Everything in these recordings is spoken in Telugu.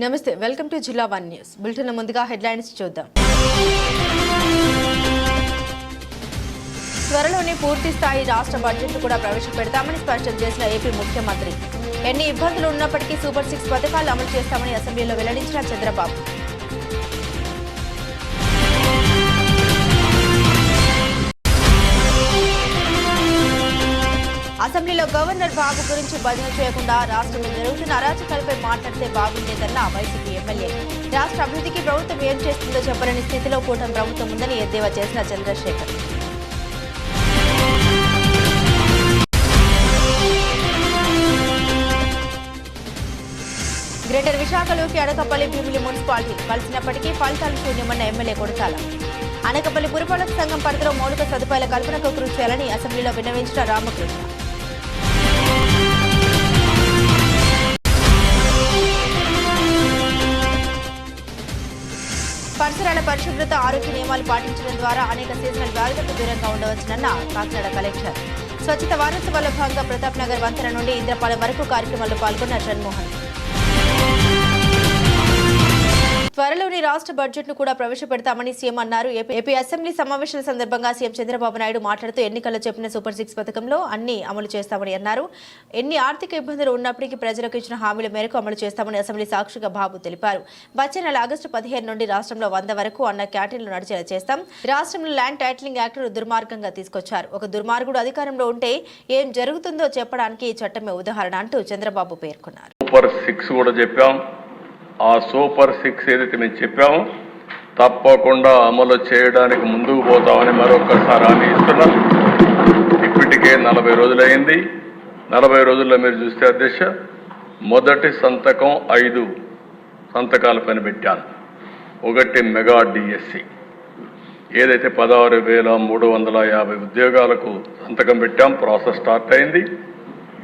నమస్తే, వెల్కమ్ టు జిల్లా వన్ న్యూస్ బులెటిన్. ముందుగా హెడ్లైన్స్ చూద్దాం. త్వరలోనే పూర్తి స్థాయి రాష్ట్ర బడ్జెట్ కూడా ప్రవేశపెడతామని స్పష్టం చేసిన ఏపీ ముఖ్యమంత్రి. ఎన్ని ఇబ్బందులు ఉన్నప్పటికీ సూపర్ 6 పథకాలు అమలు చేస్తామని అసెంబ్లీలో వెల్లడించిన చంద్రబాబు. అసెంబ్లీలో గవర్నర్ బాబు గురించి భజన చేయకుండా రాష్ట్రంలో జరుగుతున్న అరాచకాలపై మాట్లాడితే బాగుండేదన్న వైసీపీ ఎమ్మెల్యే. రాష్ట్ర అభివృద్ధికి ప్రభుత్వం ఏం చేస్తుందో చెప్పలేని స్థితిలో కూటమి ప్రభుత్వం ఉందని ఎద్దేవా చేసిన చంద్రశేఖర్. గ్రేటర్ విశాఖలోకి అనకాపల్లి భీమిలి మున్సిపాలిటీ కలిసినప్పటికీ ఫలితాలు శూన్యమన్న ఎమ్మెల్యే కొడతాల. అనకాపల్లి పురపాలక సంఘం పరిధిలో మౌలిక సదుపాయాల కల్పనకు కృషి చేయాలని అసెంబ్లీలో విన్నవించిన రామకృష్ణ. పరిసరాల పరిశుభ్రత, ఆరోగ్య నియమాలు పాటించడం ద్వారా అనేక సీజనల్ వ్యాధులకు దూరంగా ఉండవచ్చునన్న కాకినాడ కలెక్టర్. స్వచ్ఛత వారోత్సవాల్లో భాగంగా ప్రతాప్ నగర్ వంతెన నుండి ఇంద్రపాలెం వరకు కార్యక్రమాల్లో పాల్గొన్న జగన్మోహన్. త్వరలోని రాష్ట్ర బడ్జెట్ ను కూడా ప్రవేశపెడతామని సీఎం అన్నారు. ఏపీ అసెంబ్లీ సమావేశాల సందర్భంగా సీఎం చంద్రబాబు నాయుడు మాట్లాడుతూ ఎన్నికల్లో చెప్పిన సూపర్ 6 పథకంలో అన్ని అమలు చేస్తామని అన్నారు. ఎన్ని ఆర్థిక ఇబ్బందులు ఉన్నప్పటికీ ప్రజలకు ఇచ్చిన హామీల మేరకు అమలు చేస్తామని అసెంబ్లీ సాక్షిగా బాబు తెలిపారు. వచ్చే నెల ఆగస్టు 15 నుండి రాష్ట్రంలో 100 వరకు అన్న క్యాంటీన్లు నడిచేలా చేస్తాం. రాష్ట్రంలో ల్యాండ్ టైటిలింగ్ యాక్ట్ దుర్మార్గంగా తీసుకొచ్చారు. ఒక దుర్మార్గుడు అధికారంలో ఉంటే ఏం జరుగుతుందో చెప్పడానికి ఈ చట్టమే ఉదాహరణ అంటూ చంద్రబాబు పేర్కొన్నారు. సూపర్ 6 కూడా చెప్పాం. ఆ సూపర్ 6 ఏదైతే మేము చెప్పామో తప్పకుండా అమలు చేయడానికి ముందుకు పోతామని మరొకసారి హామీ ఇస్తున్నాం. ఇప్పటికే 40 రోజులైంది. 40 రోజుల్లో మీరు చూస్తే అధ్యక్ష, మొదటి సంతకం 5 సంతకాల పైన పెట్టాను. ఒకటి మెగా డిఎస్సి ఏదైతే 16,350 ఉద్యోగాలకు సంతకం పెట్టాం. ప్రాసెస్ స్టార్ట్ అయింది.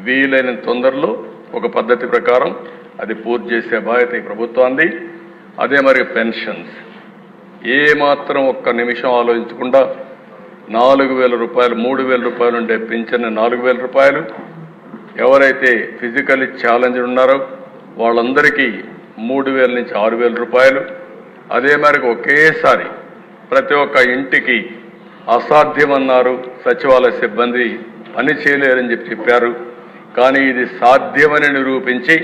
వీలైన తొందరలో ఒక పద్ధతి ప్రకారం అది పూర్తి చేసే బాధ్యత ఈ ప్రభుత్వాన్ని. అదే మరి పెన్షన్స్ ఏమాత్రం ఒక్క నిమిషం ఆలోచించకుండా 4,000 రూపాయలు, 3,000 రూపాయలు ఉండే పింఛన్ 4,000 రూపాయలు. ఎవరైతే ఫిజికల్లీ ఛాలెంజ్డ్ ఉన్నారో వాళ్ళందరికీ 3,000 నుంచి 6,000 రూపాయలు. అదే మరి ఒకేసారి ప్రతి ఒక్క ఇంటికి అసాధ్యమన్నారు సచివాలయ సిబ్బంది, పని చేయలేరని చెప్పారు. కానీ ఇది సాధ్యమని నిరూపించి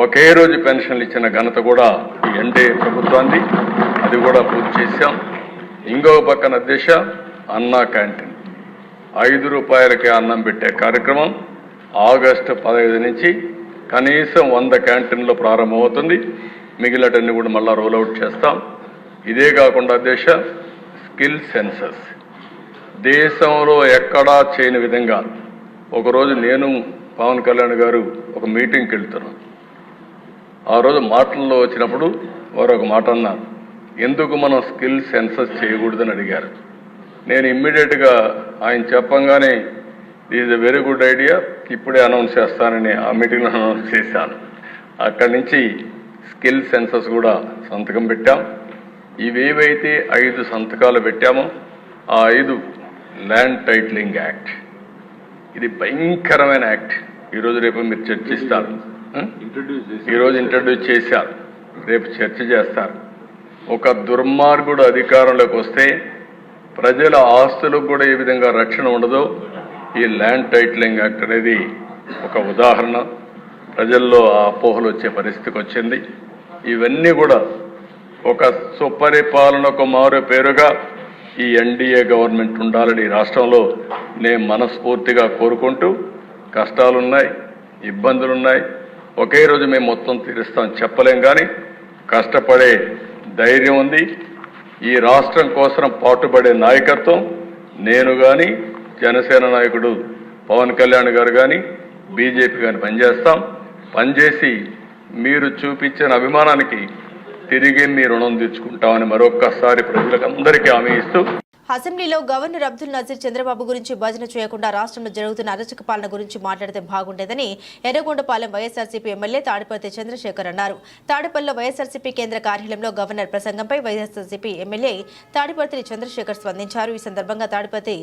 ఒకే రోజు పెన్షన్లు ఇచ్చిన ఘనత కూడా ఈ ఎన్డీఏ ప్రభుత్వాన్ని. అది కూడా పూర్తి చేశాం. ఇంకొక పక్కన అధ్యక్ష, అన్నా క్యాంటీన్ 5 రూపాయలకే అన్నం పెట్టే కార్యక్రమం ఆగస్టు 15 నుంచి కనీసం 100 క్యాంటీన్లో ప్రారంభమవుతుంది. మిగిలినటన్ని కూడా మళ్ళా రోల్అవుట్ చేస్తాం. ఇదే కాకుండా అధ్యక్ష, స్కిల్ సెన్సస్ దేశంలో ఎక్కడా చేయని విధంగా ఒకరోజు నేను పవన్ కళ్యాణ్ గారు ఒక మీటింగ్కి వెళ్తున్నాను. ఆ రోజు మాటల్లో వచ్చినప్పుడు వారు ఒక మాట అన్నారు, ఎందుకు మనం స్కిల్ సెన్సస్ చేయకూడదని అడిగారు. నేను ఇమ్మీడియట్గా ఆయన చెప్పంగానే is a very good idea, ఇప్పుడే అనౌన్స్ చేస్తానని ఆ మీటింగ్లో అనౌన్స్ చేశాను. అక్కడి నుంచి స్కిల్ సెన్సస్ కూడా సంతకం పెట్టాం. ఇవేవైతే 5 సంతకాలు పెట్టామో ఆ 5 ల్యాండ్ టైటిలింగ్ యాక్ట్, ఇది భయంకరమైన యాక్ట్. ఈరోజు రేపు మీరు చర్చిస్తారు. ఈరోజు ఇంట్రడ్యూస్ చేశారు, రేపు చర్చ చేస్తారు. ఒక దుర్మార్గుడు అధికారంలోకి వస్తే ప్రజల ఆస్తులకు కూడా ఏ విధంగా రక్షణ ఉండదో ఈ ల్యాండ్ టైటిలింగ్ యాక్ట్ అనేది ఒక ఉదాహరణ. ప్రజల్లో ఆ అపోహలు వచ్చే పరిస్థితికి వచ్చింది. ఇవన్నీ కూడా ఒక సుపరిపాలనకు మారు పేరుగా ఈ ఎన్డీఏ గవర్నమెంట్ ఉండాలని రాష్ట్రంలో నేను మనస్ఫూర్తిగా కోరుకుంటూ, కష్టాలున్నాయి, ఇబ్బందులున్నాయి, ఒకే రోజు మేము మొత్తం తీరుస్తాం చెప్పలేం, కానీ కష్టపడే ధైర్యం ఉంది. ఈ రాష్ట్రం కోసం పాటుపడే నాయకత్వం నేను కానీ, జనసేన నాయకుడు పవన్ కళ్యాణ్ గారు కానీ, బీజేపీ కానీ పనిచేసి మీరు చూపించిన అభిమానానికి తిరిగి మీ రుణం తీర్చుకుంటామని మరొక్కసారి ప్రజలకు అందరికీ హామీ ఇస్తూ అసెంబ్లీలో గవర్నర్ అబ్దుల్ నజీర్ చంద్రబాబు గురించి భజన చేయకుండా రాష్ట్రంలో జరుగుతున్న అరాచక పాలన గురించి మాట్లాడితే బాగుండేదని ఎర్రగొండపాలెం వైఎస్ఆర్సీపీ ఎమ్మెల్యే తాడిపత్రి చంద్రశేఖర్ అన్నారు. తాడేపల్లిలో వైఎస్ఆర్సీపీ కేంద్ర కార్యాలయంలో గవర్నర్ ప్రసంగంపై వైఎస్ఆర్సీపీ ఎమ్మెల్యే తాడిపత్రి చంద్రశేఖర్ స్పందించారు. ఈ సందర్భంగా తాడిపత్రి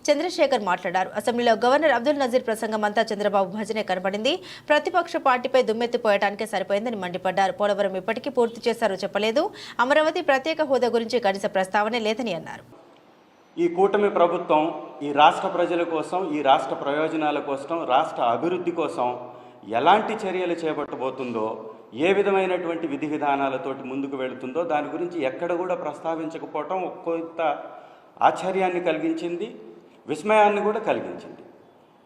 చంద్రశేఖర్ మాట్లాడారు. అసెంబ్లీలో గవర్నర్ అబ్దుల్ నజీర్ ప్రసంగం అంతా చంద్రబాబు భజనే కనబడింది. ప్రతిపక్ష పార్టీపై దుమ్మెత్తిపోయడానికే సరిపోయిందని మండిపడ్డారు. పోలవరం ఇప్పటికీ పూర్తి చేశారో చెప్పలేదు. అమరావతి ప్రత్యేక హోదా గురించి కనీస ప్రస్తావనే లేదని అన్నారు. ఈ కూటమి ప్రభుత్వం ఈ రాష్ట్ర ప్రజల కోసం, ఈ రాష్ట్ర ప్రయోజనాల కోసం, రాష్ట్ర అభివృద్ధి కోసం ఎలాంటి చర్యలు చేపట్టబోతుందో, ఏ విధమైనటువంటి విధి విధానాలతోటి ముందుకు వెళుతుందో దాని గురించి ఎక్కడ కూడా ప్రస్తావించకపోవటం కొంత ఆశ్చర్యాన్ని కలిగించింది, విస్మయాన్ని కూడా కలిగించింది.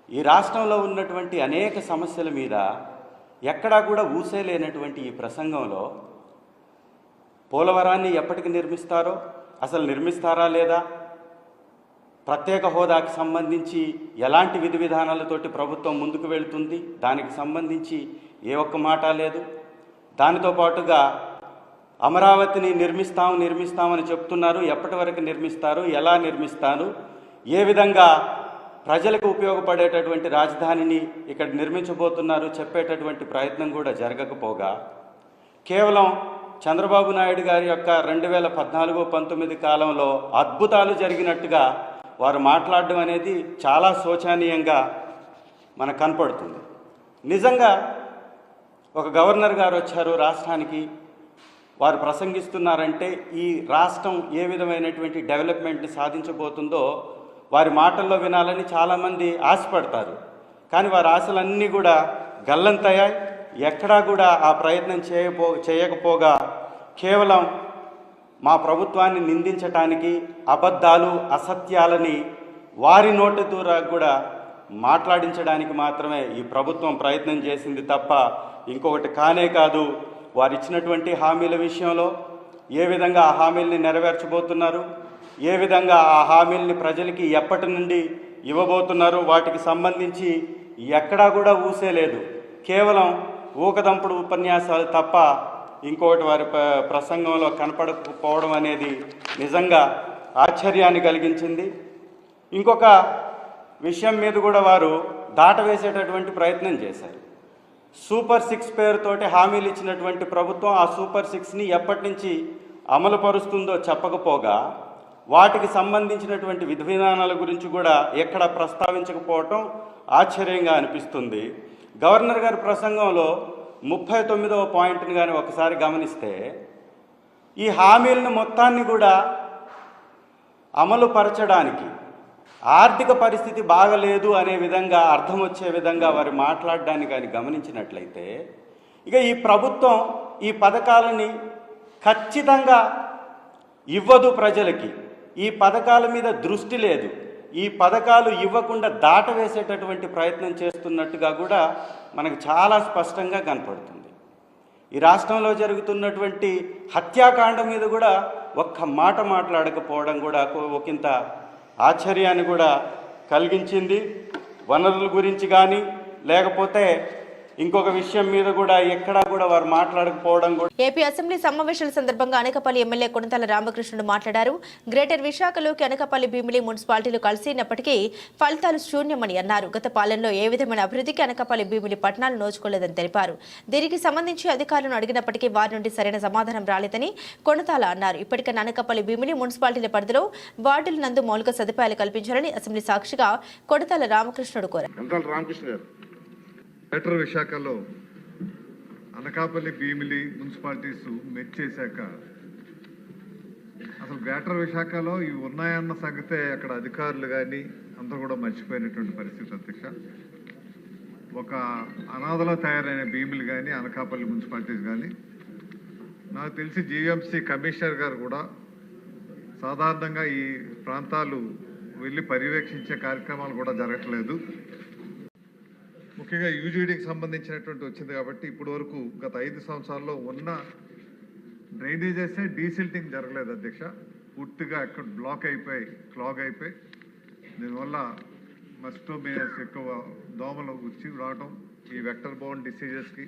ఈ రాష్ట్రంలో ఉన్నటువంటి అనేక సమస్యల మీద ఎక్కడా కూడా ఊసేలేనటువంటి ఈ ప్రసంగంలో పోలవరాన్ని ఎప్పటికి నిర్మిస్తారో, అసలు నిర్మిస్తారా లేదా, ప్రత్యేక హోదాకి సంబంధించి ఎలాంటి విధి విధానాలతోటి ప్రభుత్వం ముందుకు వెళుతుంది, దానికి సంబంధించి ఏ ఒక్క మాట లేదు. దానితో పాటుగా అమరావతిని నిర్మిస్తామని చెప్తున్నారు. ఎప్పటి వరకు నిర్మిస్తారు, ఎలా నిర్మిస్తారు, ఏ విధంగా ప్రజలకు ఉపయోగపడేటటువంటి రాజధానిని ఇక్కడ నిర్మించబోతున్నారు చెప్పేటటువంటి ప్రయత్నం కూడా జరగకపోగా కేవలం చంద్రబాబు నాయుడు గారి యొక్క 2014-19 కాలంలో అద్భుతాలు జరిగినట్టుగా వారు మాట్లాడడం అనేది చాలా శోచనీయంగా మనకు కనపడుతుంది. నిజంగా ఒక గవర్నర్ గారు వచ్చారు రాష్ట్రానికి, వారు ప్రసంగిస్తున్నారంటే ఈ రాష్ట్రం ఏ విధమైనటువంటి డెవలప్మెంట్ని సాధించబోతుందో వారి మాటల్లో వినాలని చాలామంది ఆశపడతారు. కానీ వారి ఆశలన్నీ కూడా గల్లంతయ్యాయి. ఎక్కడా కూడా ఆ ప్రయత్నం చేయకపోగా కేవలం మా ప్రభుత్వాన్ని నిందించటానికి, అబద్ధాలు, అసత్యాలని వారి నోటి ద్వారా కూడా మాట్లాడించడానికి మాత్రమే ఈ ప్రభుత్వం ప్రయత్నం చేసింది తప్ప ఇంకొకటి కానే కాదు. వారు ఇచ్చినటువంటి హామీల విషయంలో ఏ విధంగా ఆ హామీల్ని నెరవేర్చబోతున్నారు, ఏ విధంగా ఆ హామీల్ని ప్రజలకి ఎప్పటి నుండి ఇవ్వబోతున్నారు, వాటికి సంబంధించి ఎక్కడా కూడా ఊసేలేదు. కేవలం ఊకదంపుడు ఉపన్యాసాలు తప్ప ఇంకొకటి వారి ప్రసంగంలో కనపడకపోవడం అనేది నిజంగా ఆశ్చర్యాన్ని కలిగించింది. ఇంకొక విషయం మీద కూడా వారు దాటవేసేటటువంటి ప్రయత్నం చేశారు. సూపర్ 6 పేరుతోటి హామీలు ఇచ్చినటువంటి ప్రభుత్వం ఆ సూపర్ 6ని ఎప్పటి నుంచి అమలు పరుస్తుందో చెప్పకపోగా వాటికి సంబంధించినటువంటి విధి విధానాల గురించి కూడా ఎక్కడ ప్రస్తావించకపోవటం ఆశ్చర్యంగా అనిపిస్తుంది. గవర్నర్ గారి ప్రసంగంలో 39వ పాయింట్ని కానీ ఒకసారి గమనిస్తే ఈ హామీలను మొత్తాన్ని కూడా అమలు పరచడానికి ఆర్థిక పరిస్థితి బాగలేదు అనే విధంగా అర్థం వచ్చే విధంగా వారు మాట్లాడడాన్ని కానీ గమనించినట్లయితే ఇక ఈ ప్రభుత్వం ఈ పథకాలని ఖచ్చితంగా ఇవ్వదు ప్రజలకి, ఈ పథకాల మీద దృష్టి లేదు, ఈ పథకాలు ఇవ్వకుండా దాటవేసేటటువంటి ప్రయత్నం చేస్తున్నట్టుగా కూడా మనకు చాలా స్పష్టంగా కనపడుతుంది. ఈ రాష్ట్రంలో జరుగుతున్నటువంటి హత్యాకాండ మీద కూడా ఒక్క మాట మాట్లాడకపోవడం కూడా ఒకంత ఆశ్చర్యాన్ని కూడా కలిగించింది. వనరుల గురించి కానీ లేకపోతే ఇంకొక విషయం మీద కూడా ఎక్కడా కూడా వారు మాట్లాడకపోవడం కూడా. ఏపీ అసెంబ్లీ సమావేశాల సందర్భంగా అనకాపల్లి ఎమ్మెల్యే కొణతాల రామకృష్ణుడు మాట్లాడారు. గ్రేటర్ విశాఖలోకి అనకాపల్లి, భీమిలి మున్సిపాలిటీలు కలిసినప్పటికీ ఫలితాలు శూన్యమని అన్నారు. గత పాలనలో ఏ విధమైన అభివృద్ధికి అనకాపల్లి, భీమిలి పట్టణాలు నోచుకోలేదని తెలిపారు. దీనికి సంబంధించి అధికారులను అడిగినప్పటికీ వారి నుండి సరైన సమాధానం రాలేదని కొణతాల అన్నారు. ఇప్పటికైనా అనకాపల్లి, భీమిలి మున్సిపాలిటీల పరిధిలో వార్డుల నందు మౌలిక సదుపాయాలు కల్పించాలని అసెంబ్లీ సాక్షిగా కొణతాల రామకృష్ణుడు కోరారు. గ్రేటర్ విశాఖలో అనకాపల్లి, భీమిలి మున్సిపాలిటీస్ మెర్జ్ చేశాక అసలు గ్రేటర్ విశాఖలో ఇవి ఉన్నాయన్న సంగతే అక్కడ అధికారులు కానీ అందరూ కూడా మర్చిపోయినటువంటి పరిస్థితి అధ్యక్ష. ఒక అనాథలో తయారైన భీమిలి కానీ అనకాపల్లి మున్సిపాలిటీస్ కానీ, నాకు తెలిసి జీవీఎంసీ కమిషనర్ గారు కూడా సాధారణంగా ఈ ప్రాంతాలు వెళ్ళి పర్యవేక్షించే కార్యక్రమాలు కూడా జరగట్లేదు. ముఖ్యంగా యూజీడీకి సంబంధించినటువంటి వచ్చింది కాబట్టి ఇప్పటి వరకు గత 5 సంవత్సరాల్లో ఉన్న డ్రైనేజెసే డీసిల్టింగ్ జరగలేదు అధ్యక్ష. పూర్తిగా అక్కడ క్లాగ్ అయిపోయి దీనివల్ల మస్టోమియాస్ ఎక్కువ దోమలు వచ్చి రావడం, ఈ వెక్టర్ బోర్న్ డిసీజెస్కి,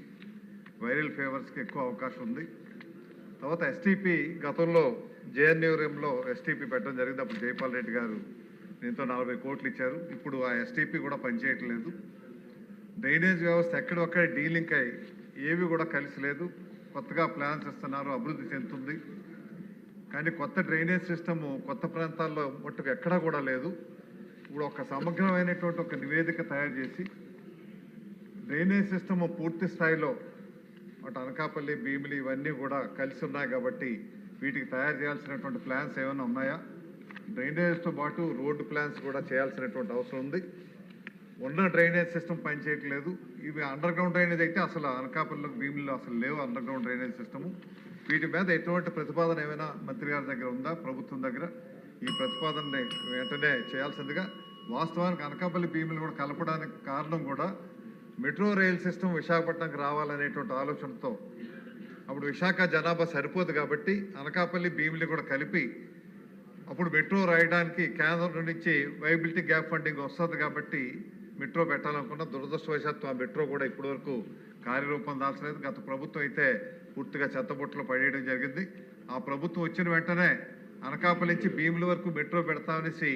వైరల్ ఫీవర్స్కి ఎక్కువ అవకాశం ఉంది. తర్వాత ఎస్టీపీ గతంలో జేఎన్యూఎంలో ఎస్టీపీ పెట్టడం జరిగింది. అప్పుడు జైపాల్ రెడ్డి గారు దీంతో 40 కోట్లు ఇచ్చారు. ఇప్పుడు ఆ ఎస్టీపీ కూడా పనిచేయట్లేదు. డ్రైనేజ్ వ్యవస్థ ఎక్కడొక్కడ డీలింక్ అయ్యి ఏవి కూడా కలిసి లేదు. కొత్తగా ప్లాన్స్ ఇస్తున్నారు, అభివృద్ధి చెందుతుంది. కానీ కొత్త డ్రైనేజ్ సిస్టము కొత్త ప్రాంతాల్లో మట్టుకు ఎక్కడా కూడా లేదు. ఇప్పుడు ఒక సమగ్రమైనటువంటి ఒక నివేదిక తయారు చేసి డ్రైనేజ్ సిస్టము పూర్తి స్థాయిలో అటు అనకాపల్లి, భీమిలి ఇవన్నీ కూడా కలిసి ఉన్నాయి కాబట్టి వీటికి తయారు చేయాల్సినటువంటి ప్లాన్స్ ఏమైనా ఉన్నాయా? డ్రైనేజ్తో పాటు రోడ్డు ప్లాన్స్ కూడా చేయాల్సినటువంటి అవసరం ఉంది. ఉన్న డ్రైనేజ్ సిస్టమ్ పనిచేయట్లేదు. ఇవి అండర్ గ్రౌండ్ డ్రైనేజ్ అయితే అసలు అనకాపల్లిలో, భీమిలిలో అసలు లేవు అండర్ గ్రౌండ్ డ్రైనేజ్ సిస్టము. వీటి మీద ఎటువంటి ప్రతిపాదన ఏమైనా మంత్రి గారి దగ్గర ఉందా, ప్రభుత్వం దగ్గర? ఈ ప్రతిపాదనని వెంటనే చేయాల్సిందిగా. వాస్తవానికి అనకాపల్లి, భీమిలి కూడా కలపడానికి కారణం కూడా మెట్రో రైల్ సిస్టమ్ విశాఖపట్నంకి రావాలనేటువంటి ఆలోచనతో. అప్పుడు విశాఖ జనాభా సరిపోదు కాబట్టి అనకాపల్లి, భీమిలి కూడా కలిపి అప్పుడు మెట్రో రాయడానికి కేంద్రం నుంచి వైబిలిటీ గ్యాప్ ఫండింగ్ వస్తుంది కాబట్టి మెట్రో పెట్టాలనుకున్న. దురదృష్టవశాత్తు ఆ మెట్రో కూడా ఇప్పటివరకు కార్యరూపం దాల్చలేదు. గత ప్రభుత్వం అయితే పూర్తిగా చెత్తబుట్టలో పడేయడం జరిగింది. ఆ ప్రభుత్వం వచ్చిన వెంటనే అనకాపల్లి నుంచి భీముల వరకు మెట్రో పెడతామనేసి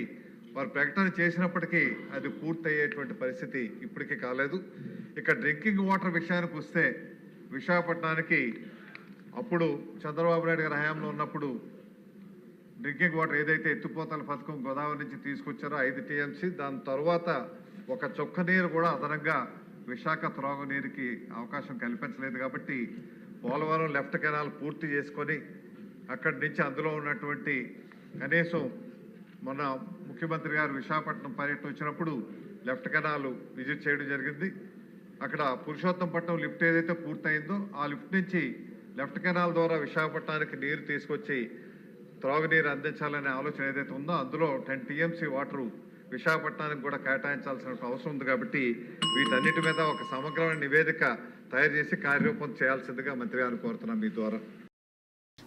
వారు ప్రకటన చేసినప్పటికీ అది పూర్తయ్యేటువంటి పరిస్థితి ఇప్పటికీ కాలేదు. ఇక డ్రింకింగ్ వాటర్ విషయానికి వస్తే విశాఖపట్నానికి అప్పుడు చంద్రబాబు నాయుడు గారి హయాంలో ఉన్నప్పుడు డ్రింకింగ్ వాటర్ ఏదైతే ఎత్తిపోతల పథకం గోదావరి నుంచి తీసుకొచ్చారో 5 టీఎంసీ, దాని తర్వాత ఒక చుక్క నీరు కూడా అదనంగా విశాఖ త్రాగునీరుకి అవకాశం కల్పించలేదు. కాబట్టి పోలవరం లెఫ్ట్ కెనాల్ పూర్తి చేసుకొని అక్కడి నుంచి అందులో ఉన్నటువంటి కనీసం మొన్న ముఖ్యమంత్రి గారు విశాఖపట్నం పర్యటన వచ్చినప్పుడు లెఫ్ట్ కెనాల్ విజిట్ చేయడం జరిగింది. అక్కడ పురుషోత్తంపట్నం లిఫ్ట్ ఏదైతే పూర్తయిందో ఆ లిఫ్ట్ నుంచి లెఫ్ట్ కెనాల్ ద్వారా విశాఖపట్నానికి నీరు తీసుకొచ్చి త్రాగునీరు అందించాలనే ఆలోచన ఏదైతే ఉందో అందులో 10 టీఎంసీ వాటరు విశాఖపట్నానికి కూడా కేటాయించాల్సిన అవసరం ఉంది. కాబట్టి వీటన్నిటి మీద ఒక సమగ్రమైన నివేదిక తయారు చేసి కార్యరూపం చేయాల్సిందిగా మంత్రి గారిని కోరుతున్నాం మీ ద్వారా.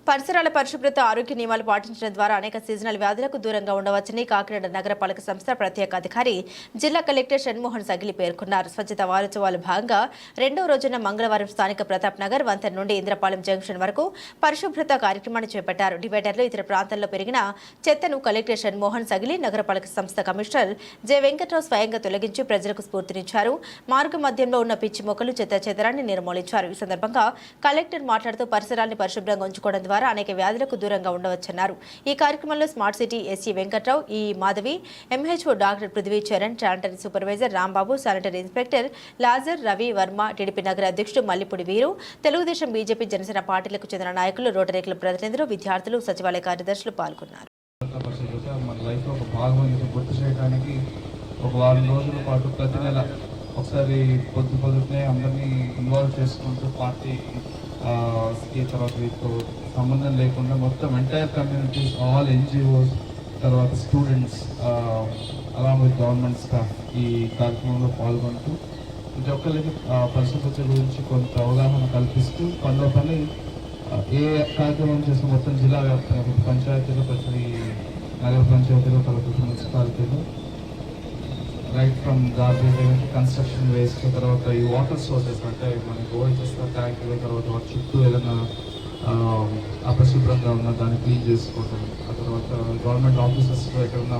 పరిసరాల పరిశుభ్రత, ఆరోగ్య నియమాలు పాటించడం ద్వారా అనేక సీజనల్ వ్యాధులకు దూరంగా ఉండవచ్చని కాకినాడ నగరపాలక సంస్థ ప్రత్యేక అధికారి జిల్లా కలెక్టర్ షణ్మోహన్ సగిలి పేర్కొన్నారు. స్వచ్ఛత వారోత్సవాల భాగంగా 2వ రోజున మంగళవారం స్థానిక ప్రతాప్ నగర్ వంతెన నుండి ఇంద్రపాలెం జంక్షన్ వరకు పరిశుభ్రత కార్యక్రమాన్ని చేపట్టారు. డివైడర్లు, ఇతర ప్రాంతాల్లో పెరిగిన చెత్తను కలెక్టర్ షణ్మోహన్ సగిలి, నగరపాలక సంస్థ కమిషనర్ జె వెంకట్రావు స్వయంగా తొలగించి ప్రజలకు స్ఫూర్తినిచ్చారు. మార్గ మధ్యంలో ఉన్న పిచ్చి మొక్కలు, చెత్త చెదరాన్ని నిర్మూలించారు. ఈ సందర్భంగా కలెక్టర్ మాట్లాడుతూ పరిసరాన్ని పరిశుభ్రంగా ఉంచుకోవడం ద్వారా అనేక వ్యాధులకు దూరంగా ఉండవచ్చన్నారు. ఈ కార్యక్రమంలో స్మార్ట్ సిటీ ఎస్సీ వెంకట్రావు, ఈ Madhavi, MHO doctor Prithvi Charan, sanitary supervisor Rambabu, sanitary inspector Lazar, Ravi Varma, TDP నగర అధ్యక్షుడు మల్లిపూడి వీరు, తెలుగుదేశం, బీజేపీ, జనసేన పార్టీలకు చెందిన నాయకులు, రోటరీ క్లబ్ ప్రతినిధులు, విద్యార్థులు, సచివాలయ కార్యదర్శులు పాల్గొన్నారు. మన లైఫ్లో ఒక భాగం గుర్తు చేయడానికి ఒక వారం రోజుల పాటు ప్రతి నెల ఒకసారి పొద్దునే అందరినీ ఇన్వాల్వ్ చేసుకుంటూ పార్టీ తర్వాత వీటితో సంబంధం లేకుండా మొత్తం ఎంటైర్ కమ్యూనిటీస్, ఆల్ ఎన్జిఓస్, తర్వాత students along with government staff ఈ కార్యక్రమంలో పాల్గొంటూ ప్రతి ఒక్కరికి పరిశుభ్రత గురించి కొంత అవగాహన కల్పిస్తూ పనిలో పని ఏ కార్యక్రమం చేసిన మొత్తం జిల్లా వ్యాప్తంగా పంచాయతీలు, ప్రతి నగర పంచాయతీలు, తర్వాత మున్సిపాలిటీలు, రైట్ ఫ్రమ్ గార్బేజ్ నుంచి కన్స్ట్రక్షన్ వేస్ట్, తర్వాత ఈ వాటర్ సోర్సెస్ అంటే మనకి ఓల్డ్ చేసిన ట్యాంకులు, తర్వాత వాటి చుట్టూ ఏదైనా అపరిశుభ్రంగా ఉన్న దాన్ని క్లీన్ చేసుకోవటం, ఆ తర్వాత గవర్నమెంట్ ఆఫీసెస్లో ఎక్కడన్నా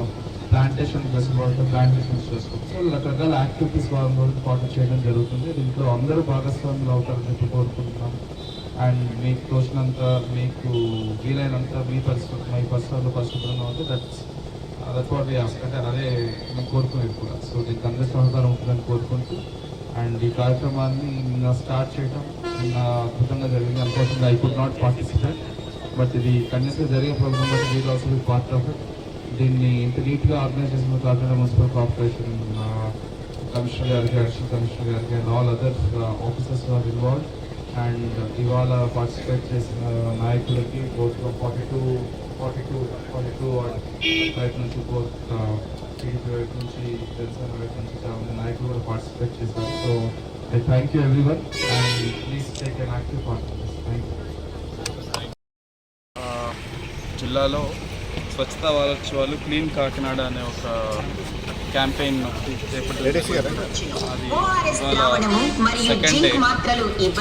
ప్లాంటేషన్ వెసులుబాటు ప్లాంటేషన్స్ చేసుకోవడం. సో రకరకాల యాక్టివిటీస్ వాళ్ళు పాటు చేయడం జరుగుతుంది. దీంట్లో అందరూ భాగస్వాములు అవుతారని చెప్పి కోరుకుంటున్నాం. అండ్ మీకు తోచినంత, మీకు వీలైనంత మీ పరిసరాలు పరిశుభ్రంగా ఉంటే దట్స్ వాట్ వి ఆస్క్, అంటే అదే మేము కోరుకునేది కూడా. సో దీనికి అందరి సహకారం ఉంటుందని కోరుకుంటూ అండ్ ఈ కార్యక్రమాన్ని నిన్న స్టార్ట్ చేయడం నిన్న అద్భుతంగా జరిగింది. Unfortunately I could not participate, but ఇది కంటిన్యూస్గా జరిగే ప్రోగ్రామ్ బట్టి we'll also be part of it. దీన్ని ఇంత నీట్గా ఆర్గనైజ్ చేసిన కాకినాడ మున్సిపల్ కార్పొరేషన్ కమిషనర్ గారికి, అడిషనల్ కమిషనర్ గారికి and all other officers are involve. And ఇవాళ పార్టిసిపేట్ చేసిన నాయకులకి బోత్ 42 వైపు నుంచి బోత్ టీడీపీ వైపు నుంచి, జనసేన వైపు నుంచి చాలా మంది నాయకులు కూడా పార్టిసిపేట్ చేశారు. So I thank you everyone and please take an active part in this. Thank you. జిల్లాలో స్వచ్ఛతా వారోత్సవాలు క్లీన్ కాకినాడ అనే ఒక క్యాంపెయిన్ చేపట్టారు. అది ఇవాళ సెకండ్ డే.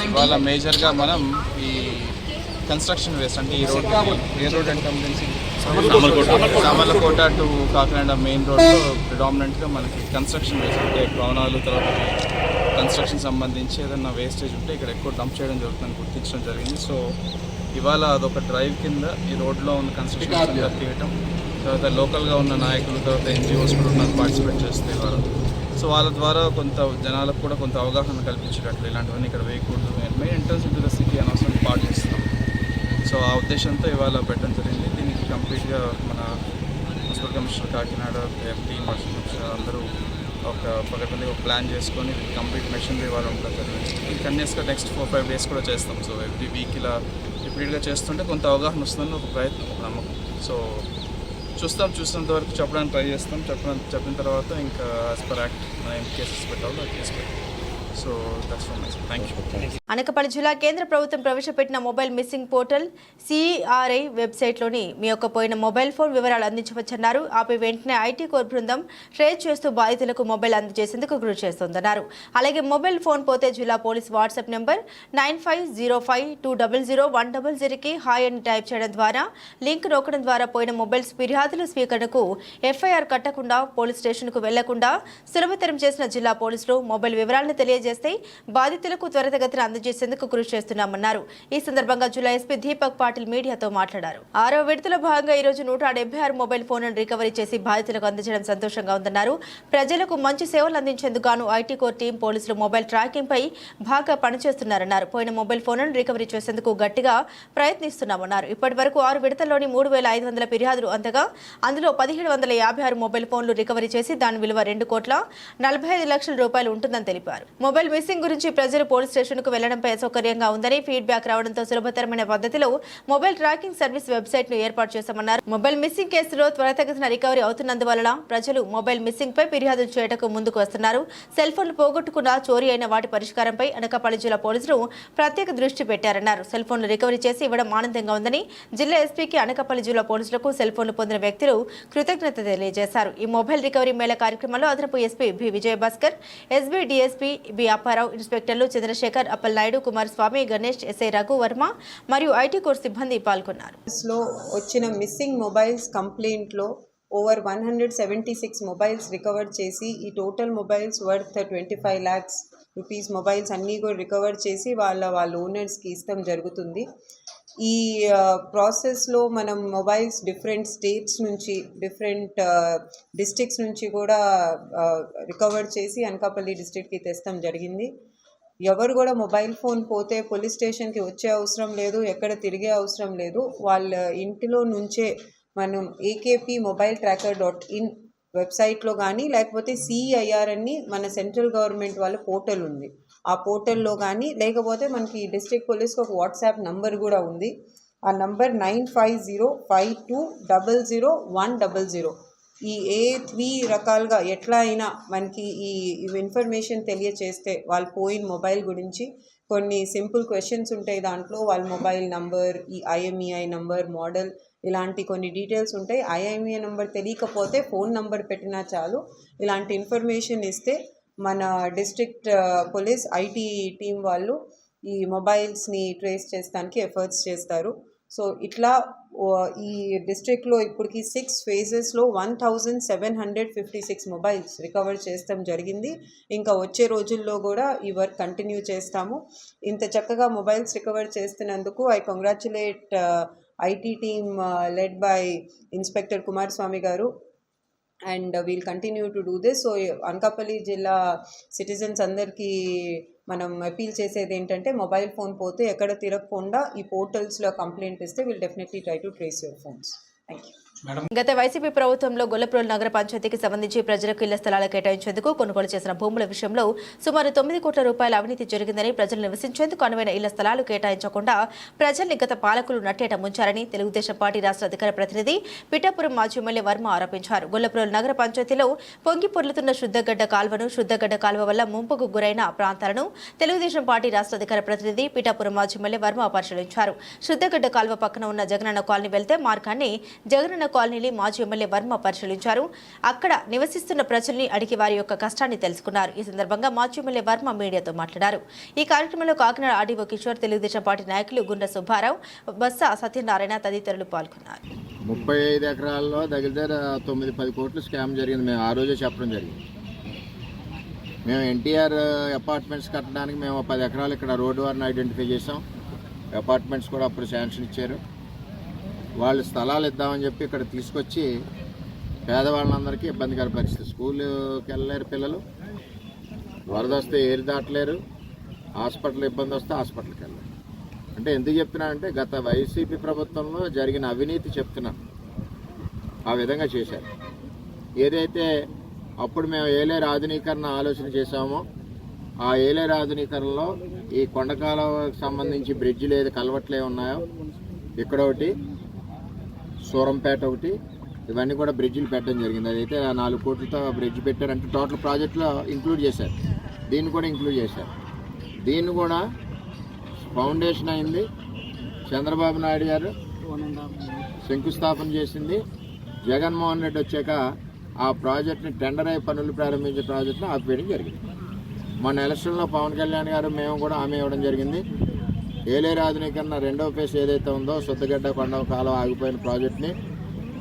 ఇవాళ మేజర్గా మనం ఈ కన్స్ట్రక్షన్ వేస్ట్ అంటే ఈ రోడ్ ఏ రోడ్ అంటాం సామర్లకోట టు కాకినాడ మెయిన్ రోడ్లో ప్రిడామినెంట్గా మనకి కన్స్ట్రక్షన్ వేస్ట్ అంటే భవనాలు తర్వాత కన్స్ట్రక్షన్ సంబంధించి ఏదైనా వేస్టేజ్ ఉంటే ఇక్కడ ఎక్కువ డంప్ చేయడం జరుగుతుందని గుర్తించడం జరిగింది. సో ఇవాళ అదొక డ్రైవ్ కింద ఈ రోడ్లో ఉన్న కన్స్ట్రక్షన్ తీయటం, తర్వాత లోకల్గా ఉన్న నాయకులు, తర్వాత ఎన్జిఓస్ కూడా నాకు పార్టిసిపేట్ చేస్తాయి ఇవాళ. సో వాళ్ళ ద్వారా కొంత జనాలకు కూడా కొంత అవగాహన కల్పించేటట్లు ఇలాంటివన్నీ ఇక్కడ వేయకూడదు. Main entrance into the city అనవసరం పాటు చేస్తున్నాం. సో ఆ ఉద్దేశంతో ఇవాళ పెట్టడం జరిగింది. దీనికి కంప్లీట్గా మన municipal commissioner Kakinada, MP, commissioner అందరూ ఒక పక్కన ఒక ప్లాన్ చేసుకొని కంప్లీట్ మెషినరీ ఇవాళ ఉండడం జరిగింది. కంటిన్యూస్గా నెక్స్ట్ 4-5 డేస్ కూడా చేస్తాం. సో ఎవ్రీ వీక్ ఇలా రిపీట్గా చేస్తుంటే కొంత అవగాహన వస్తుందని ఒక ప్రయత్నం, ఒక నమ్మకం. సో చూసినంత వరకు చెప్పడానికి ట్రై చేస్తాం. చెప్పిన తర్వాత ఇంకా యాజ్ పర్ యాక్ట్ మనం ఏం కేసెస్ పెట్టాలో ఆ కేసు పెట్టాం. So that's for my side. Thank you. Anakapalli జిల్లా కేంద్ర ప్రభుత్వం ప్రవేశపెట్టిన మొబైల్ మిస్సింగ్ పోర్టల్ సిఆర్ఐ వెబ్సైట్లోని మీ యొక్క పోయిన మొబైల్ ఫోన్ వివరాలు అందించవచ్చన్నారు. ఆపై వెంటనే ఐటీ కోర్ బృందం ట్రేస్ చేస్తూ బాధితులకు మొబైల్ అందజేసేందుకు కృషి చేస్తోందన్నారు. అలాగే మొబైల్ ఫోన్ పోతే జిల్లా పోలీస్ వాట్సాప్ నెంబర్ 9505200100కి హాయ్ అని టైప్ చేయడం ద్వారా లింక్ నొక్కడం ద్వారా పోయిన మొబైల్స్ ఫిర్యాదుల స్వీకరణకు ఎఫ్ఐఆర్ కట్టకుండా పోలీస్ స్టేషన్కు వెళ్లకుండా సులభతరం చేసిన జిల్లా పోలీసులు మొబైల్ వివరాలను తెలియజేస్తే బాధితులకు త్వరితగతిన అందజేసేందుకు కృషి చేస్తున్నామన్నారు. ఈ సందర్భంగా జిల్లా ఎస్పీ దీపక్ పాటిల్ మీడియాతో మాట్లాడారు. 6వ విడతలో భాగంగా ఈ రోజు 176 మొబైల్ ఫోన్లను రికవరీ చేసి బాధితులకు అందజేయడం సంతోషంగా ఉందన్నారు. ప్రజలకు మంచి సేవలు అందించేందుకు గాను ఐటీ కోర్ టీం పోలీసులు మొబైల్ ట్రాకింగ్ పై బాగా పనిచేస్తున్నారన్నారు. పోయిన మొబైల్ ఫోన్లను రికవరీ చేసేందుకు గట్టిగా ప్రయత్నిస్తున్నామన్నారు. ఇప్పటి వరకు 6 విడతల్లోని 3,500 ఫిర్యాదులు అందగా అందులో 1,756 మొబైల్ ఫోన్లు రికవరీ చేసి దాని విలువ 2,45 లక్షల రూపాయలు ఉంటుందని తెలిపారు. మొబైల్ మిస్సింగ్ గురించి ప్రజలు పోలీస్ స్టేషన్కు వెళ్లడంపై అసౌకర్యంగా ఉందని ఫీడ్బ్యాక్ రావడంతో సులభతరమైన పద్ధతిలో మొబైల్ ట్రాకింగ్ సర్వీస్ వెబ్సైట్ ను ఏర్పాటు చేశామన్నారు. మొబైల్ మిస్సింగ్ కేసులో త్వరితగతిన రికవరీ అవుతున్నందువల్ల ప్రజలు మొబైల్ మిస్సింగ్ పై ఫిర్యాదులు చేయటకు ముందుకు వస్తున్నారు. సెల్ ఫోన్లు పోగొట్టుకున్న చోరీ అయిన వాటి పరిష్కారంపై అనకాపల్లి జిల్లా పోలీసులు ప్రత్యేక దృష్టి పెట్టారన్నారు. సెల్ ఫోన్లు రికవరీ చేసి ఇవ్వడం ఆనందంగా ఉందని జిల్లా ఎస్పీకి అనకాపల్లి జిల్లా పోలీసులకు సెల్ ఫోన్లు పొందిన వ్యక్తులు కృతజ్ఞత తెలియజేశారు. ఈ మొబైల్ రికవరీ మేళ కార్యక్రమంలో అదనపు SP B Vijayabhaskar, SB DSP B Apparao, ఇన్స్పెక్టర్లు చంద్రశేఖర్, అప్పలనాయుడు, కుమారస్వామి, గణేష్, ఎస్ఐ రఘు వర్మ మరియు ఐటీ కోర్ సిబ్బంది పాల్గొన్నారు. వచ్చిన మిస్సింగ్ మొబైల్స్ కంప్లైంట్లో ఓవర్ 176 మొబైల్స్ రికవర్ చేసి ఈ total mobiles worth 25 lakhs rupees mobiles అన్నీ కూడా రికవర్ చేసి వాళ్ళ ఓనర్స్కి ఇష్టం జరుగుతుంది. ఈ ప్రాసెస్లో మనం మొబైల్స్ డిఫరెంట్ స్టేట్స్ నుంచి, డిఫరెంట్ డిస్ట్రిక్ట్స్ నుంచి కూడా రికవర్ చేసి అనకాపల్లి డిస్ట్రిక్ట్కి తెస్తాం జరిగింది. ఎవరు కూడా మొబైల్ ఫోన్ పోతే పోలీస్ స్టేషన్కి వచ్చే అవసరం లేదు, ఎక్కడ తిరిగే అవసరం లేదు. వాళ్ళ ఇంటిలో నుంచే మనం akpmobiletracker.in వెబ్సైట్లో కానీ లేకపోతే CIR అని మన సెంట్రల్ గవర్నమెంట్ వాళ్ళ పోర్టల్ ఉంది, ఆ పోర్టల్లో కానీ లేకపోతే మనకి డిస్ట్రిక్ట్ పోలీస్కి ఒక వాట్సాప్ నంబర్ కూడా ఉంది. ఆ నంబర్ 9505200100. ఈ 3 రకాలుగా ఎట్లా అయినా మనకి ఈ ఇన్ఫర్మేషన్ తెలియచేస్తే వాళ్ళు పోయిన మొబైల్ గురించి కొన్ని సింపుల్ క్వశ్చన్స్ ఉంటాయి. దాంట్లో వాళ్ళ మొబైల్ నంబర్, ఈ IMEI నంబర్, మోడల్, ఇలాంటి కొన్ని డీటెయిల్స్ ఉంటాయి. IMEI నంబర్ తెలియకపోతే ఫోన్ నంబర్ పెట్టినా చాలు. ఇలాంటి ఇన్ఫర్మేషన్ ఇస్తే మన డిస్ట్రిక్ట్ పోలీస్ IT టీం వాళ్ళు ఈ మొబైల్స్ని ట్రేస్ చేస్తానికి ఎఫర్ట్స్ చేస్తారు. సో ఇట్లా ఈ డిస్ట్రిక్ట్లో ఇప్పటికి 6 phases 1756 మొబైల్స్ రికవర్ చేస్తాం జరిగింది. ఇంకా వచ్చే రోజుల్లో కూడా ఈ వర్క్ కంటిన్యూ చేస్తాము. ఇంత చక్కగా మొబైల్స్ రికవర్ చేస్తున్నందుకు I congratulate IT team led by inspector Kumaraswamy garu, and we'll continue to do this. So Anakapalli జిల్లా సిటిజన్స్ అందరికీ మనం అపీల్ చేసేది ఏంటంటే మొబైల్ ఫోన్ పోతే ఎక్కడ తిరగకుండా ఈ పోర్టల్స్లో కంప్లైంట్ ఇస్తే will definitely try to trace your phones. Thank you. గత వైసీపీ ప్రభుత్వంలో గొల్లప్రోలు నగర పంచాయతీకి సంబంధించి ప్రజలకు ఇళ్ల స్థలాలు కేటాయించేందుకు కొనుగోలు చేసిన భూముల విషయంలో సుమారు 9 కోట్ల రూపాయల అవినీతి జరిగిందని, ప్రజలు నివసించేందుకు అనువైన ఇళ్ల స్థలాలు కేటాయించకుండా ప్రజల్ని గత పాలకులు నట్టేట ముంచారని తెలుగుదేశం పార్టీ రాష్ట్ర అధికార ప్రతినిధి పిఠాపురం మాజీ ఎమ్మెల్యే వర్మ ఆరోపించారు. గొల్లప్రోలు నగర పంచాయతీలో పొంగి పొర్లుతున్న శుద్ధగడ్డ కాల్వను, శుద్ధగడ్డ కాల్వ వల్ల ముంపుకు గురైన ప్రాంతాలను తెలుగుదేశం పార్టీ రాష్ట్ర అధికార ప్రతినిధి పిఠాపురం మాజీ ఎమ్మెల్యే వర్మ పరిశీలించారు. శుద్ధగడ్డ కాల్వ పక్కన ఉన్న జగనన్న కాలనీ వెళ్తే మార్గాన్ని జగనన్న కాలనీని మాజీ ఎమ్మెల్యే వర్మ పరిశీలించారు. అక్కడ నివసిస్తున్న ప్రజల్ని అడిగి వారి యొక్క కష్టాన్ని తెలుసుకున్నారు. ఈ సందర్భంగా మాజీ ఎమ్మెల్యే వర్మ మీడియాతో మాట్లాడారు. ఈ కార్యక్రమంలో కాకినాడ ఆర్డీఓ కిషోర్, తెలుగుదేశం పార్టీ నాయకులు గుండ్ర సుబ్బారావు, బొత్స సత్యనారాయణ తదితరులు పాల్గొన్నారు. 35 ఎకరాల్లో దగ్గర 9-10 కోట్లు స్కామ్ జరిగింది. మేము ఆ రోజే చెప్పడం జరిగింది. మేము ఎన్టీఆర్ అపార్ట్మెంట్స్ కట్టడానికి మేము 10 ఎకరాలు ఇక్కడ రోడ్డు వారిని ఐడెంటిఫై చేసాం. అపార్ట్మెంట్స్ కూడా అప్పుడు శాంక్షన్ ఇచ్చారు. వాళ్ళు స్థలాలు ఇద్దామని చెప్పి ఇక్కడ తీసుకొచ్చి పేదవాళ్ళందరికీ ఇబ్బందికర పరిస్థితి. స్కూల్కి వెళ్ళలేరు పిల్లలు, వరద వస్తే ఏరి దాటలేరు, హాస్పిటల్ ఇబ్బంది వస్తే హాస్పిటల్కి వెళ్ళలేరు. అంటే ఎందుకు చెప్తున్నానంటే గత వైసీపీ ప్రభుత్వంలో జరిగిన అవినీతి చెప్తున్నాను. ఆ విధంగా చేశారు. ఏదైతే అప్పుడు మేము ఏలేరు ఆధునీకరణ ఆలోచన చేశామో ఆ ఏలేరు ఆధునీకరణలో ఈ కొండకాలకు సంబంధించి బ్రిడ్జిలు ఏది కలవట్లే ఉన్నాయో ఇక్కడ ఒకటి, సూరంపేట ఒకటి, ఇవన్నీ కూడా బ్రిడ్జిలు పెట్టడం జరిగింది. అదైతే 4 కోట్లతో బ్రిడ్జ్ పెట్టారంటే టోటల్ ప్రాజెక్టులో ఇంక్లూడ్ చేశారు. దీన్ని కూడా ఇంక్లూడ్ చేశారు. దీన్ని కూడా ఫౌండేషన్ అయింది. చంద్రబాబు నాయుడు గారు శంకుస్థాపన చేసింది. జగన్మోహన్ రెడ్డి వచ్చాక ఆ ప్రాజెక్ట్ని టెండర్ అయి పనులు ప్రారంభించే ప్రాజెక్టును ఆపివేయడం జరిగింది. మన ఎలక్షన్లో పవన్ కళ్యాణ్ గారు మేము కూడా హామీ ఇవ్వడం జరిగింది. ఏలేరు ఆధునీకరణ 2వ ఫేజ్ ఏదైతే ఉందో సుద్దగడ్డ కొండ కాలం ఆగిపోయిన ప్రాజెక్ట్ని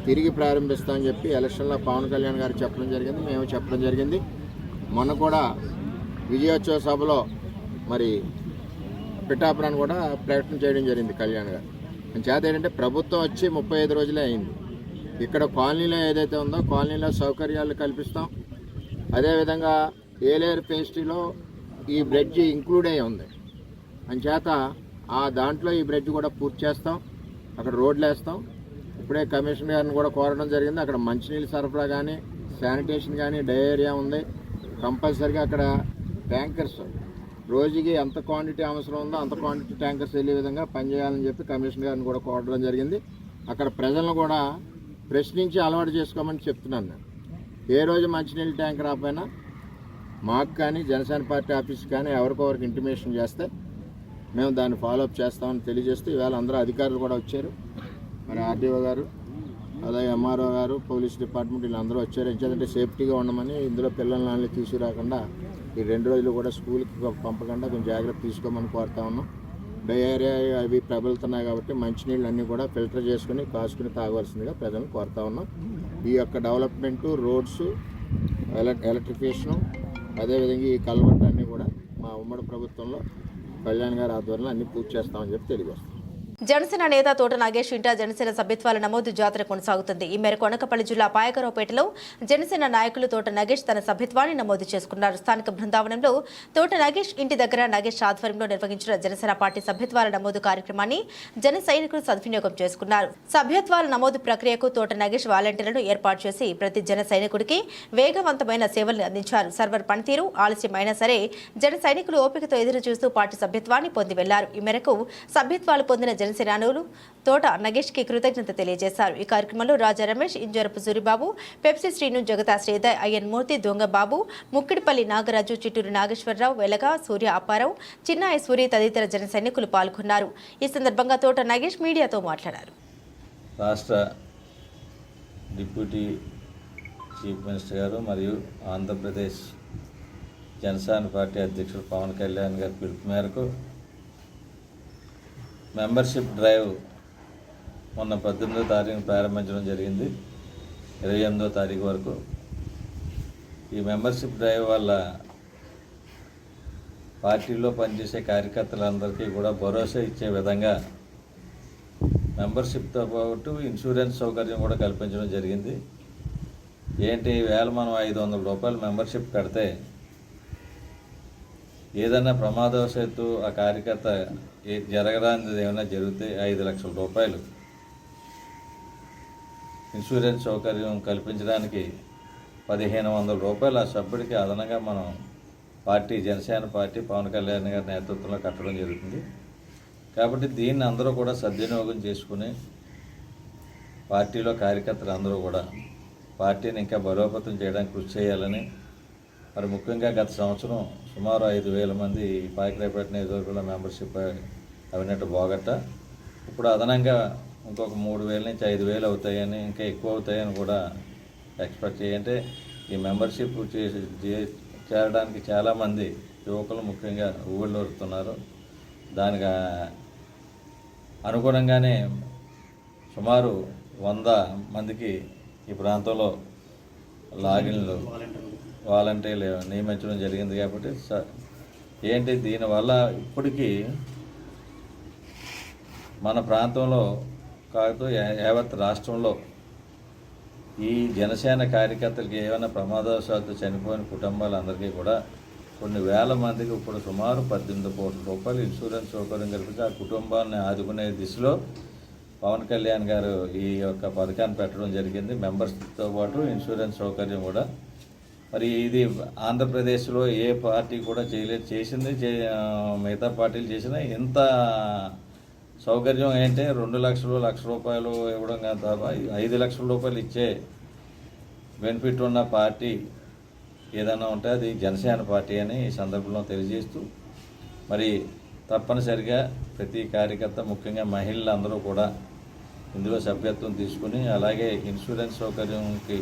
తిరిగి ప్రారంభిస్తామని చెప్పి ఎలక్షన్లో పవన్ కళ్యాణ్ గారు చెప్పడం జరిగింది. మేము చెప్పడం జరిగింది. మొన్న కూడా విజయోత్సవ సభలో మరి పిఠాపురాన్ని కూడా ప్రకటన చేయడం జరిగింది కళ్యాణ్ గారు. చేత ఏంటంటే ప్రభుత్వం వచ్చి 35 రోజులే అయింది. ఇక్కడ కాలనీలో ఏదైతే ఉందో కాలనీలో సౌకర్యాలు కల్పిస్తాం. అదేవిధంగా ఏలేరు ఫేస్టీలో ఈ బ్రిడ్జ్ ఇంక్లూడ్ అయి ఉంది. అంచేత ఆ దాంట్లో ఈ బ్రిడ్జ్ కూడా పూర్తి చేస్తాం. అక్కడ రోడ్లు వేస్తాం. ఇప్పుడే కమిషనర్ గారిని కూడా కోరడం జరిగింది. అక్కడ మంచినీళ్ళు సరఫరా కానీ శానిటేషన్ కానీ డయేరియా ఉంది. కంపల్సరీగా అక్కడ ట్యాంకర్స్ రోజుకి ఎంత క్వాంటిటీ అవసరం ఉందో అంత క్వాంటిటీ ట్యాంకర్స్ వెళ్ళే విధంగా పనిచేయాలని చెప్పి కమిషనర్ గారిని కూడా కోరడం జరిగింది. అక్కడ ప్రజలను కూడా ప్రశ్నించి అలవాటు చేసుకోమని చెప్తున్నాను. నేను ఏ రోజు మంచినీళ్ళ ట్యాంక్ రాకపోయినా మాకు కానీ జనసేన పార్టీ ఆఫీస్కి కానీ ఎవరికొవరికి ఇంటిమేషన్ చేస్తే మేము దాన్ని ఫాలోఅప్ చేస్తామని తెలియజేస్తూ ఈవేళ అందరూ అధికారులు కూడా వచ్చారు. మరి ఆర్డీఓ గారు, అలాగే ఎంఆర్ఓ గారు, పోలీస్ డిపార్ట్మెంట్ వీళ్ళందరూ వచ్చారు. ఎందుకంటే సేఫ్టీగా ఉండమని, ఇందులో పిల్లల్ని తీసుకురాకుండా ఈ 2 రోజులు కూడా స్కూల్కి పంపకుండా కొంచెం జాగ్రత్త తీసుకోమని కోరుతా ఉన్నాం. డయేరియా అవి ప్రబలుతున్నాయి కాబట్టి మంచినీళ్ళు అన్నీ కూడా ఫిల్టర్ చేసుకుని కాసుకుని తాగవలసిందిగా ప్రజలను కోరుతా ఉన్నాం. ఈ యొక్క డెవలప్మెంటు, రోడ్స్, ఎలక్ట్రిఫికేషను, అదేవిధంగా ఈ కల్వర్ట్ అన్నీ కూడా మా ఉమ్మడి ప్రభుత్వంలో కళ్యాణ్ గారి ఆధ్వర్యంలో అన్ని పూర్తి చేస్తామని చెప్పి తెలియజేస్తాం. జనసేన నేత తోట నాగేష్ ఇంటా జనసేన సభ్యత్వాల నమోదు జాతర కొనసాగుతుంది. ఈ మేరకు కొనకపల్లి జిల్లా పాయకరావుపేటలో జనసేన నాయకులు తోట నాగేష్ తన సభ్యత్వాన్ని నమోదు చేసుకున్నారు. స్థానిక బృందావనంలో తోట నాగేష్ ఇంటి దగ్గర నాగేష్ ఆధ్వర్యంలో నిర్వహించిన జనసేన పార్టీ సభ్యత్వాల నమోదు కార్యక్రమాన్ని జన సైనికులు సద్వినియోగం చేసుకున్నారు. సభ్యత్వాల నమోదు ప్రక్రియకు తోట నాగేష్ వాలంటీర్లను ఏర్పాటు చేసి ప్రతి జన సైనికుడికి వేగవంతమైన సేవలను అందించారు. సర్వర్ పనితీరు ఆలస్యమైనా సరే జన సైనికులు ఓపికతో ఎదురు చూస్తూ పార్టీ సభ్యత్వాన్ని పొంది వెళ్లారు. ఈ మేరకు సభ్యత్వాలు పొందిన జనసేనానులు తోట నగేష్ కి కృతజ్ఞత తెలియజేశారు. ఈ కార్యక్రమంలో రాజా రమేష్, ఇంజరపు సూరిబాబు, పెప్సీ శ్రీను, జగతా శ్రీధర్, అయ్యన్ మూర్తి, దొంగబాబు, ముక్కిడిపల్లి నాగరాజు, చిట్టూరు నాగేశ్వరరావు, వెలగ, సూర్య అప్పారావు, చిన్నాయి సూరి తదితర జన సైనికులు పాల్గొన్నారు. ఈ సందర్భంగా తోట నగేష్ మీడియాతో మాట్లాడారు. రాష్ట్ర డిప్యూటీ చీఫ్ మినిస్టర్ గారు మరియు ఆంధ్రప్రదేశ్ జనసేన పార్టీ అధ్యక్షుడు పవన్ కళ్యాణ్ గారి పిలుపు మేరకు మెంబర్షిప్ డ్రైవ్ మొన్న 18వ తారీఖున ప్రారంభించడం జరిగింది. 28వ తారీఖు వరకు ఈ మెంబర్షిప్ డ్రైవ్ వల్ల పార్టీలో పనిచేసే కార్యకర్తలందరికీ కూడా భరోసా ఇచ్చే విధంగా మెంబర్షిప్తో పాటు ఇన్సూరెన్స్ సౌకర్యం కూడా కల్పించడం జరిగింది. ఏంటి ఈవేళ మనం 500 రూపాయలు మెంబర్షిప్ కడితే ఏదైనా ప్రమాదవశాత్తు ఆ కార్యకర్త జరగరానిది ఏమైనా జరిగితే 5 లక్షల రూపాయలు ఇన్సూరెన్స్ సౌకర్యం కల్పించడానికి 1500 రూపాయలు ఆ సభ్యుడికి అదనంగా మనం పార్టీ జనసేన పార్టీ పవన్ కళ్యాణ్ గారి నేతృత్వంలో కట్టడం జరుగుతుంది. కాబట్టి దీన్ని అందరూ కూడా సద్వినియోగం చేసుకుని పార్టీలో కార్యకర్తలు అందరూ కూడా పార్టీని ఇంకా బలోపేతం చేయడానికి కృషి చేయాలని, మరి ముఖ్యంగా గత సంవత్సరం సుమారు 5,000 మంది పాయకరావుపేట నియోజకవర్గంలో మెంబర్షిప్ అవినట్టు బోగట్ట. ఇప్పుడు అదనంగా ఇంకొక 3,000 నుంచి 5,000 అవుతాయని, ఇంకా ఎక్కువ అవుతాయని కూడా ఎక్స్పెక్ట్ చేయంటే ఈ మెంబర్షిప్ చేరడానికి చాలామంది యువకులు ముఖ్యంగా ఊళ్ళూరుతున్నారు. దానికి అనుగుణంగానే సుమారు 100 మందికి ఈ ప్రాంతంలో లాగిన్లు వాలంటీర్లు నియమించడం జరిగింది. కాబట్టి ఏంటి దీనివల్ల ఇప్పటికీ మన ప్రాంతంలో కాదు యావత్ రాష్ట్రంలో ఈ జనసేన కార్యకర్తలకి ఏమైనా ప్రమాదవశాత్తు చనిపోయిన కుటుంబాలందరికీ కూడా కొన్ని వేల మందికి ఇప్పుడు సుమారు 18 కోట్ల రూపాయలు ఇన్సూరెన్స్ సౌకర్యం కల్పించి ఆ కుటుంబాన్ని ఆదుకునే దిశలో పవన్ కళ్యాణ్ గారు ఈ యొక్క పథకాన్ని పెట్టడం జరిగింది. మెంబర్స్తో పాటు ఇన్సూరెన్స్ సౌకర్యం కూడా. మరి ఇది ఆంధ్రప్రదేశ్లో ఏ పార్టీ కూడా చేయలేదు. మిగతా పార్టీలు చేసినా ఇంత సౌకర్యం ఏంటంటే 2 లక్షలు, 1,00,000 రూపాయలు ఇవ్వడం కాదు, 5 లక్షల రూపాయలు ఇచ్చే బెనిఫిట్ ఉన్న పార్టీ ఏదైనా ఉంటే అది జనసేన పార్టీ అని ఈ సందర్భంలో తెలియజేస్తూ, మరి తప్పనిసరిగా ప్రతి కార్యకర్త ముఖ్యంగా మహిళలు అందరూ కూడా ఇందులో సభ్యత్వం తీసుకుని, అలాగే ఇన్సూరెన్స్ సౌకర్యంకి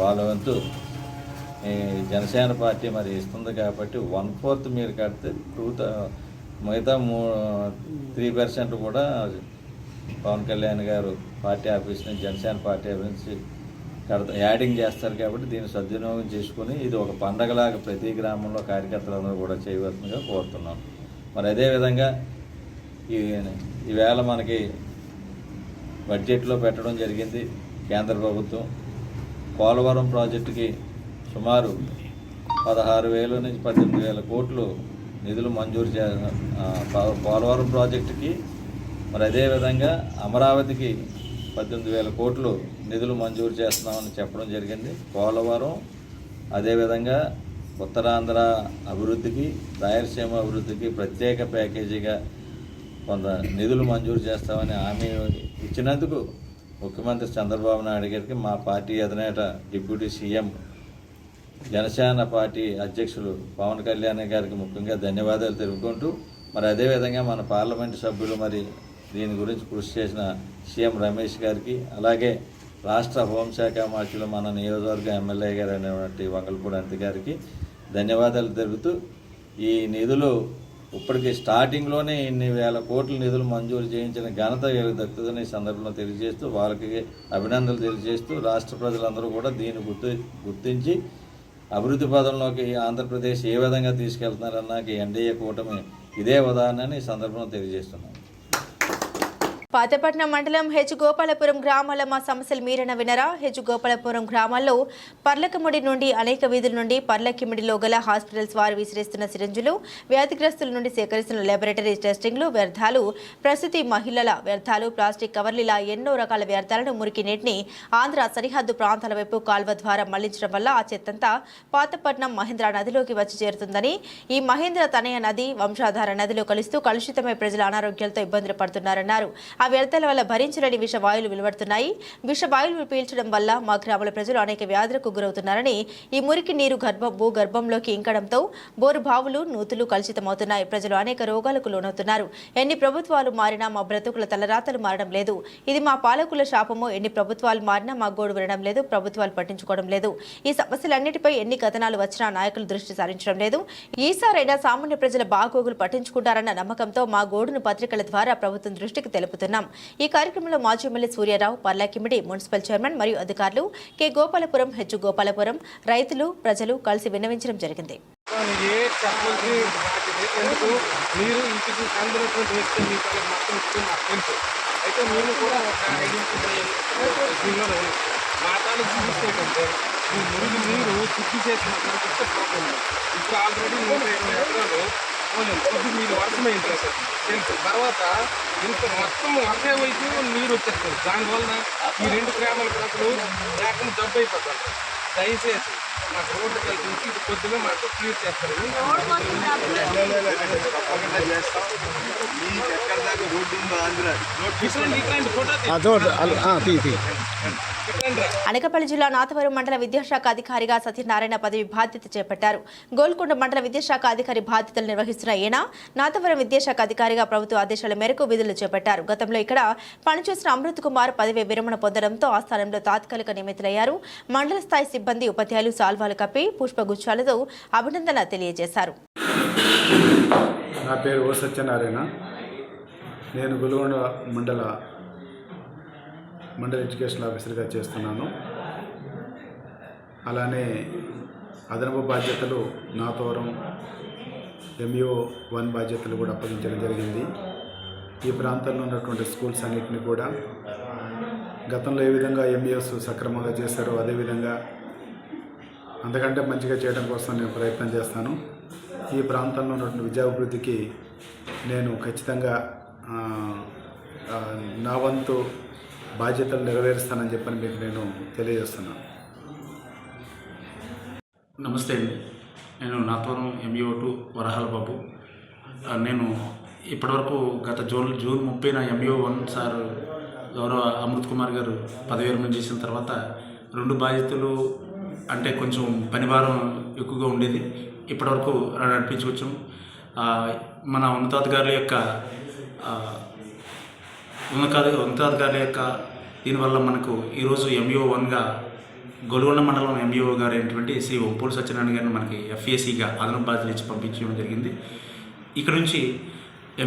వాళ్ళ వంతు జనసేన పార్టీ మరి ఇస్తుంది కాబట్టి 1/4 మీరు కడితే మిగతా 3% కూడా పవన్ కళ్యాణ్ గారు పార్టీ ఆఫీస్ నుంచి, జనసేన పార్టీ ఆఫీస్ నుంచి యాడింగ్ చేస్తారు. కాబట్టి దీన్ని సద్వినియోగం చేసుకుని ఇది ఒక పండగలాగా ప్రతి గ్రామంలో కార్యకర్తలందరూ కూడా చేయవలసిందిగా కోరుతున్నాం. మరి అదేవిధంగా ఈవేళ మనకి బడ్జెట్లో పెట్టడం జరిగింది కేంద్ర ప్రభుత్వం. పోలవరం ప్రాజెక్టుకి సుమారు 16,000 నుంచి 18,000 కోట్లు నిధులు మంజూరు పోలవరం ప్రాజెక్టుకి. మరి అదేవిధంగా అమరావతికి 18,000 కోట్లు నిధులు మంజూరు చేస్తున్నామని చెప్పడం జరిగింది. పోలవరం అదేవిధంగా ఉత్తరాంధ్ర అభివృద్ధికి, రాయలసీమ అభివృద్ధికి ప్రత్యేక ప్యాకేజీగా కొంత నిధులు మంజూరు చేస్తామని హామీ ఇచ్చినందుకు ముఖ్యమంత్రి చంద్రబాబు నాయుడు గారికి, మా పార్టీ అధినేత డిప్యూటీ సీఎం జనసేన పార్టీ అధ్యక్షులు పవన్ కళ్యాణ్ గారికి ముఖ్యంగా ధన్యవాదాలు తెలుపుకుంటూ, మరి అదేవిధంగా మన పార్లమెంటు సభ్యులు మరి దీని గురించి కృషి చేసిన సీఎం రమేష్ గారికి, అలాగే రాష్ట్ర హోంశాఖ మంత్రులు మన నియోజకవర్గ ఎమ్మెల్యే గారు అనేటువంటి వంగలపూడి అంతి గారికి ధన్యవాదాలు తెలుపుతూ, ఈ నిధులు ఇప్పటికీ స్టార్టింగ్లోనే ఇన్ని వేల కోట్ల నిధులు మంజూరు చేయించిన ఘనత వీళ్ళకి దక్కుతుందని ఈ సందర్భంలో తెలియజేస్తూ, వాళ్ళకి అభినందనలు తెలియజేస్తూ, రాష్ట్ర ప్రజలందరూ కూడా దీన్ని గుర్తించి అభివృద్ధి పదంలోకి ఆంధ్రప్రదేశ్ ఏ విధంగా తీసుకెళ్తున్నారన్నాక ఎన్డీఏ కూటమి ఇదే ఉదాహరణని ఈ సందర్భంలో తెలియజేస్తున్నాం. పాతపట్నం మండలం హెచ్ గోపాలపురం గ్రామాల్లో మా సమస్యలు మీరన వినరా? హెచ్ గోపాలపురం గ్రామాల్లో పర్లకముడి నుండి అనేక వీధుల నుండి పర్లకిమిడిలో గల హాస్పిటల్స్ వారు విసిరేస్తున్న సిరంజులు, వ్యాధిగ్రస్తుల నుండి సేకరిస్తున్న లాబొరేటరీ టెస్టింగ్లు, వ్యర్థాలు, ప్రసూతి మహిళల వ్యర్థాలు, ప్లాస్టిక్ కవర్లు ఇలా ఎన్నో రకాల వ్యర్థాలను మురికి నీటిని ఆంధ్ర సరిహద్దు ప్రాంతాల వైపు కాల్వ ద్వారా మళ్లించడం వల్ల ఆ చెత్తంతా పాతపట్నం మహేంద్ర నదిలోకి వచ్చి చేరుతుందని, ఈ మహేంద్ర తనయ నది వంశాధార నదిలో కలుస్తూ కలుషితమై ప్రజలు అనారోగ్యాలతో ఇబ్బందులు పడుతున్నారన్నారు. ఆ వ్యర్థాల వల్ల భరించలేని విషవాయువులు వెలువడుతున్నాయి. విషవాయువులు పీల్చడం వల్ల మా గ్రామాల ప్రజలు అనేక వ్యాధులకు గురవుతున్నారని, ఈ మురికి నీరు భూగర్భంలోకి ఇంకడంతో బోరు బావులు, నూతులు కలుషితమవుతున్నాయి. ప్రజలు అనేక రోగాలకు లోనవుతున్నారు. ఎన్ని ప్రభుత్వాలు మారినా మా బ్రతుకుల తలరాతలు మారడం లేదు. ఇది మా పాలకుల శాపమో. ఎన్ని ప్రభుత్వాలు మారినా మా గోడు వినడం లేదు. ప్రభుత్వాలు పట్టించుకోవడం లేదు. ఈ సమస్యలన్నిటిపై ఎన్ని కథనాలు వచ్చినా నాయకులు దృష్టి సారించడం లేదు. ఈసారైనా సామాన్య ప్రజల బాగోగులు పట్టించుకుంటారన్న నమ్మకంతో మా గోడును పత్రికల ద్వారా ప్రభుత్వం దృష్టికి తెలుపుతున్నారు. ఈ కార్యక్రమంలో మాజీ MLA Suryarao, Paralakhemundi municipal chairman మరియు అధికారులు, కె గోపాలపురం, హెచ్ గోపాలపురం రైతులు, ప్రజలు కలిసి విన్నవించడం జరిగింది. మీరు వర్షమైంది తెలుసు. తర్వాత ఇంత మొత్తం ఒకే వైపు నీరు వచ్చేస్తుంది. దానివల్ల ఈ 2 గ్రామాల ప్రజలు లేకుండా జబ్బు అయిపోతారు. దయచేసి మాకు రోడ్డు కల్పించి ఇది కొద్దిగా మాకు క్లియర్ చేస్తారు. ఇట్లాంటి ఫోటో అనకాపల్లి జిల్లా నాతవరం మండల విద్యాశాఖ అధికారిగా సత్యనారాయణ పదవి బాధ్యత చేపట్టారు. గోల్కొండ మండల విద్యాశాఖ అధికారి బాధ్యతలు నిర్వహిస్తున్న ఈయన నాతవరం విద్యాశాఖ అధికారిగా ప్రభుత్వ ఆదేశాల మేరకు విధులు చేపట్టారు. గతంలో ఇక్కడ పనిచేసిన అమృత్ కుమార్ పదవి విరమణ పొందడంతో ఆ స్థానంలో తాత్కాలిక నియమితులయ్యారు. మండల స్థాయి సిబ్బంది ఉపాధ్యాయులు సాల్వాలు కప్పి పుష్పగుచ్చాలతో అభినందన తెలియజేశారు. నా పేరు ఓ సత్యనారాయణ. నేను గోల్కొండ మండల ఎడ్యుకేషన్ ఆఫీసర్గా చేస్తున్నాను. అలానే అదనపు బాధ్యతలు నాతవరం MUO1 బాధ్యతలు కూడా అప్పగించడం జరిగింది. ఈ ప్రాంతంలో ఉన్నటువంటి స్కూల్స్ అన్నింటినీ కూడా గతంలో ఏ విధంగా MUOs సక్రమంగా చేశారో అదేవిధంగా అంతకంటే మంచిగా చేయడం కోసం నేను ప్రయత్నం చేస్తాను. ఈ ప్రాంతంలో ఉన్నటువంటి విద్యాభివృద్ధికి నేను ఖచ్చితంగా నా వంతు బాధ్యతలు నెరవేరుస్తానని చెప్పని మీకు నేను తెలియజేస్తున్నాను. నమస్తే అండి. నేను నాతవరం MUO2 వరహాల బాబు. నేను ఇప్పటివరకు గత జూన్ 30న MUO1 సార్ గౌరవ అమృత్ కుమార్ గారు పదవి విరమణ చేసిన తర్వాత 2 బాధ్యతలు అంటే కొంచెం పనిభారం ఎక్కువగా ఉండేది. ఇప్పటివరకు నడిపించవచ్చు. మన ఉన్నతాధికారుల యొక్క దీనివల్ల మనకు ఈరోజు MUO1గా గోల్కొండ మండలం MUO గారు అయినటువంటి శ్రీ ఒంపూడి సత్యనారాయణ గారిని మనకి FACగా అదనపు బాధ్యతలు ఇచ్చి పంపించడం జరిగింది. ఇక్కడ నుంచి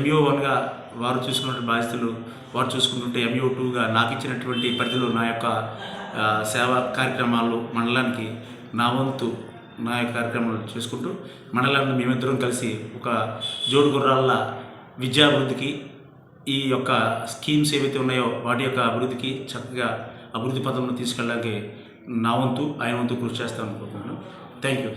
MUO1గా వారు చూసుకున్న బాధ్యతలు వారు చూసుకుంటుంటే MUO2గా నాకు ఇచ్చినటువంటి పరిధిలో నా యొక్క సేవా కార్యక్రమాలు మండలానికి నా వంతు నా యొక్క కార్యక్రమాలు చేసుకుంటూ మండలాన్ని మేమిద్దరం కలిసి ఒక జోడు గుర్రాల విద్యాభివృద్ధికి ఈ యొక్క స్కీమ్స్ ఏవైతే ఉన్నాయో వాటి యొక్క అభివృద్ధికి చక్కగా అభివృద్ధి పథంలో తీసుకెళ్ళడానికి నా వంతు ఆయన వంతు కృషి చేస్తాను అనుకుంటున్నాను. Thank you.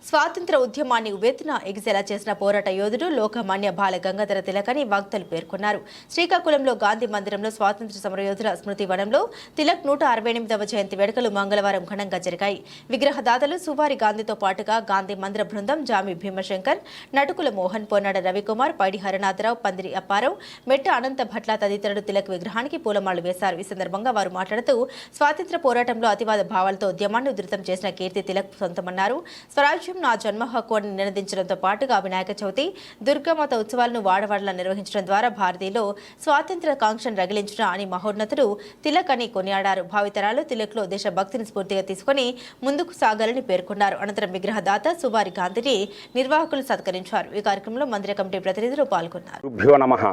స్వాతంత్ర ఉద్యమాన్ని ఉవ్వెత్తున ఎగిసేలా చేసిన పోరాట యోధుడు లోకమాన్య బాల గంగాధర తిలక్ అని వక్తలు పేర్కొన్నారు. శ్రీకాకుళంలో గాంధీ మందిరంలో స్వాతంత్ర సమరయోధుల స్మృతి వనంలో తిలక్ 168వ జయంతి వేడుకలు మంగళవారం ఘనంగా జరిగాయి. విగ్రహదాతలు సువారి గాంధీతో పాటుగా గాంధీ మందిర బృందం జామి భీమశంకర్, నటుకుల మోహన్, పొన్నాడ రవికుమార్, పైడి హరనాథరావు, పందిరి అప్పారావు, మెట్ట అనంత భట్ల తదితరులు తిలక్ విగ్రహానికి పూలమాళ్లు వేశారు. ఈ సందర్భంగా వారు మాట్లాడుతూ స్వాతంత్ర పోరాటంలో అతివాద భావాలతో ఉద్యమాన్ని ఉధృతం చేసిన కీర్తి తిలక్ సొంతమన్నారు. స్వరాజ్యం నా జన్మ హక్కు అని నినదించడంతో పాటుగా వినాయక చవితి, దుర్గామాత ఉత్సవాలను వాడవాడలా నిర్వహించడం ద్వారా భారతీయులో స్వాతంత్ర కాంక్షను రగిలించిన అని మహోన్నతుడు తిలక్ అని కొనియాడారు. భావితరాలు తిలక్లో దేశభక్తిని స్ఫూర్తిగా తీసుకుని ముందుకు సాగాలని పేర్కొన్నారు. అనంతరం విగ్రహదాత సువారి గాంధీని నిర్వాహకులు సత్కరించారు. ఈ కార్యక్రమంలో మందిర కమిటీ ప్రతినిధులు పాల్గొన్నారు. గురుభ్యో నమః.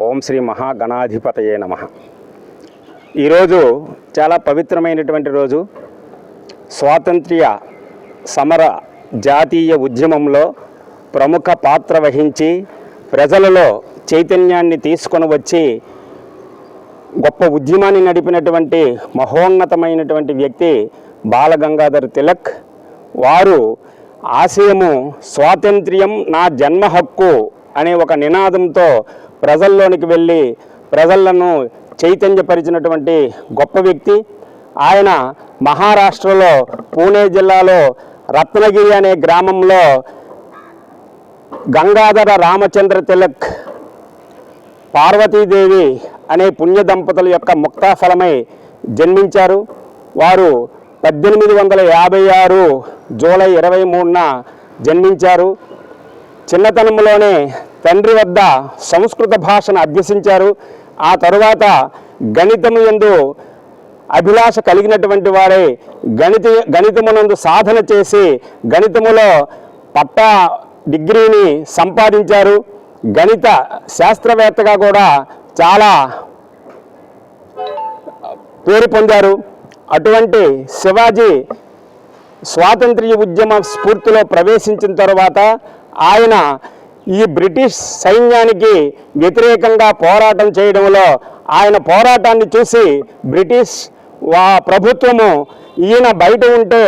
ఓం శ్రీ మహాగణాధిపతయే నమః. ఈరోజు చాలా పవిత్రమైనటువంటి రోజు. స్వాతంత్ర్య సమర జాతీయ ఉద్యమంలో ప్రముఖ పాత్ర వహించి ప్రజలలో చైతన్యాన్ని తీసుకొని వచ్చి గొప్ప ఉద్యమాన్ని నడిపినటువంటి మహోన్నతమైనటువంటి వ్యక్తి బాలగంగాధర్ తిలక్. వారు ఆశయము స్వాతంత్ర్యం నా జన్మ హక్కు అనే ఒక నినాదంతో ప్రజల్లోనికి వెళ్ళి ప్రజలను చైతన్యపరిచినటువంటి గొప్ప వ్యక్తి. ఆయన మహారాష్ట్రలో పూణే జిల్లాలో రత్నగిరి అనే గ్రామంలో గంగాధర రామచంద్ర తిలక్, పార్వతీదేవి అనే పుణ్య దంపతుల యొక్క ముక్తాఫలమై జన్మించారు. వారు 1856 జూలై 23న జన్మించారు. చిన్నతనంలోనే తండ్రి వద్ద సంస్కృత భాషను అభ్యసించారు. ఆ తరువాత గణితము యందు అభిలాష కలిగినటువంటి వారే గణితమునందు సాధన చేసి గణితములో పట్టా డిగ్రీని సంపాదించారు. గణిత శాస్త్రవేత్తగా కూడా చాలా పేరు పొందారు. అటువంటి శివాజీ స్వాతంత్ర్య ఉద్యమ స్ఫూర్తిలో ప్రవేశించిన తర్వాత ఆయన ఈ బ్రిటిష్ సైన్యానికి వ్యతిరేకంగా పోరాటం చేయడంలో ఆయన పోరాటాన్ని చూసి బ్రిటిష్ ప్రభుత్వము ఈయన బయట ఉంటే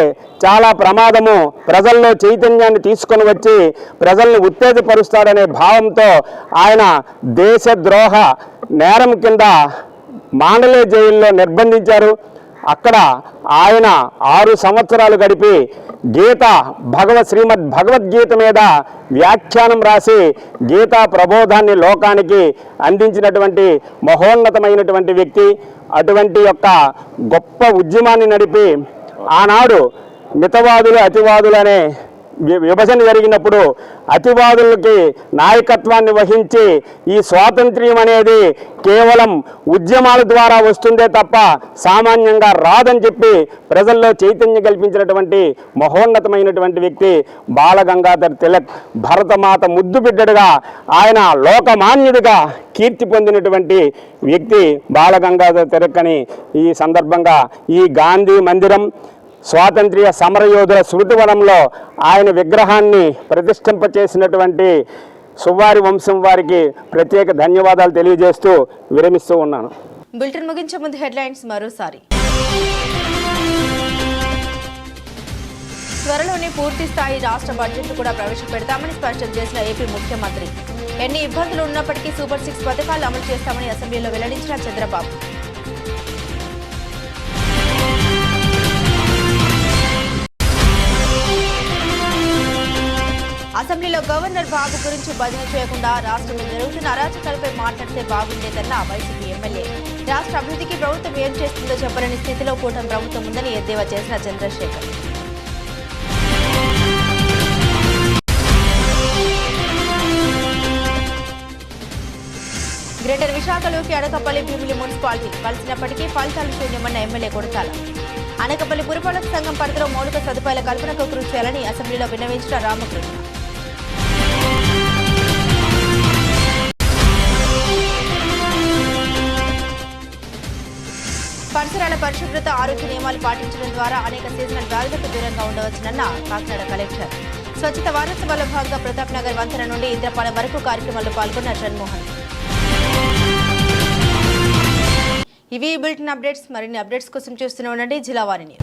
చాలా ప్రమాదము, ప్రజల్లో చైతన్యాన్ని తీసుకొని వచ్చి ప్రజల్ని ఉత్తేజపరుస్తాడనే భావంతో ఆయన దేశద్రోహ నేరం కింద మాండలే జైల్లో నిర్బంధించారు. అక్కడ ఆయన 6 సంవత్సరాలు గడిపి శ్రీమద్ భగవద్గీత మీద వ్యాఖ్యానం రాసి గీతా ప్రబోధాన్ని లోకానికి అందించినటువంటి మహోన్నతమైనటువంటి వ్యక్తి. అటువంటి యొక్క గొప్ప ఉద్యమాన్ని నడిపి ఆనాడు మితవాదులు అతివాదులు అనే విభజన జరిగినప్పుడు అతివాదులకి నాయకత్వాన్ని వహించి ఈ స్వాతంత్ర్యం అనేది కేవలం ఉద్యమాల ద్వారా వస్తుందే తప్ప సామాన్యంగా రాదని చెప్పి ప్రజల్లో చైతన్యం కల్పించినటువంటి మహోన్నతమైనటువంటి వ్యక్తి బాలగంగాధర్ తిలక్. భరతమాత ముద్దు బిడ్డడుగా ఆయన లోకమాన్యుడిగా కీర్తి పొందినటువంటి వ్యక్తి బాలగంగాధర్ తిలక్ అని ఈ సందర్భంగా ఈ గాంధీ మందిరం స్వాతంత్ర్య సమరయోధుల స్మృతివనంలో ఆయన విగ్రహాన్ని ప్రతిష్ఠింపచేసినటువంటి సువారి వంశం వారికి ప్రత్యేక ధన్యవాదాలు తెలియజేస్తూ విరమిస్తూ ఉన్నాను. బులెటిన్ ముగించే ముందు హెడ్లైన్స్ మరోసారి. త్వరలోనే పూర్తి స్థాయి రాష్ట్ర బడ్జెట్ కూడా ప్రవేశపెడతామని స్పష్టం చేసిన ఏపీ ముఖ్యమంత్రి. ఎన్ని ఇబ్బందులు ఉన్నప్పటికీ సూపర్ 6 పథకాలు అమలు చేస్తామని అసెంబ్లీలో వెల్లడించిన చంద్రబాబు. అసెంబ్లీలో గవర్నర్ బాబు గురించి భజన చేయకుండా రాష్ట్రంలో జరుగుతున్న అరాచకాలపై మాట్లాడితే బాగుండేదన్న వైసీపీ ఎమ్మెల్యే. రాష్ట్ర అభివృద్ధికి ప్రభుత్వం ఏం చేస్తుందో చెప్పలేని స్థితిలో కూటమి ప్రభుత్వం ఉందని ఎద్దేవా చేసిన చంద్రశేఖర్. గ్రేటర్ విశాఖలోకి అనకాపల్లి భీమిలి మున్సిపాలిటీ కలిసినప్పటికీ ఫలితాలు శూన్యమన్న ఎమ్మెల్యే కొడతాల. అనకాపల్లి పురపాలక సంఘం పరిధిలో మౌలిక సదుపాయాల కల్పనకు కృషి చేయాలని అసెంబ్లీలో విన్నవించిన రామకృష్ణ. పరిసరాల పరిశుభ్రత ఆరోగ్య నియమాలు పాటించడం ద్వారా అనేక సీజనల్ వ్యాధులకు దూరంగా ఉండవచ్చునన్న కాకినాడ కలెక్టర్. స్వచ్ఛత వారోత్సవాల్లో భాగంగా ప్రతాప్ నగర్ వంతెన నుండి ఇంద్రపాలెం వరకు కార్యక్రమాల్లో పాల్గొన్న జగన్మోహన్. ఇవి బులెటిన్ అప్డేట్స్. మరిన్ని అప్డేట్స్ కోసం చూస్తూనే ఉండండి జిల్లా వారిని.